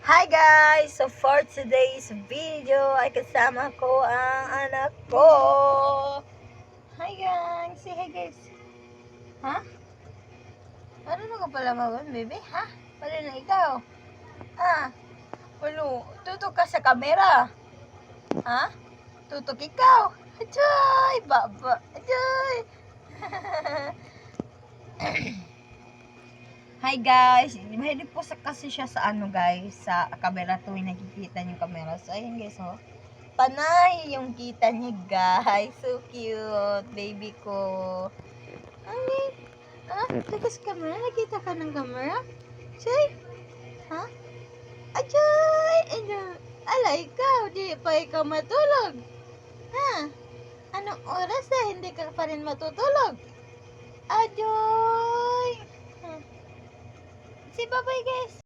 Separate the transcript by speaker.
Speaker 1: Hi guys! So for today's video ay kasama ko ang anak ko. Hi guys! Say hi guys. Ha? Ano na ka pala mawan, baby? Ha? Pala na ikaw? Ah? Walo, tutok ka sa kamera. Ha? Tutok ikaw. Ajoy! Baba! Ajoy! Hi guys! Mahilig po kasi siya sa ano guys, sa camera tuwing nakikita niyo camera. So ayun guys, oh. Panay yung kita niya guys. So cute, baby ko. Ano? Tagas camera? Nakita ka ng camera? Say? Ha? Ajoy! Ala, ikaw, di pa ikaw matulog. Ha? Anong oras na hindi ka pa rin matutulog? Ajoy! Say bye-bye guys!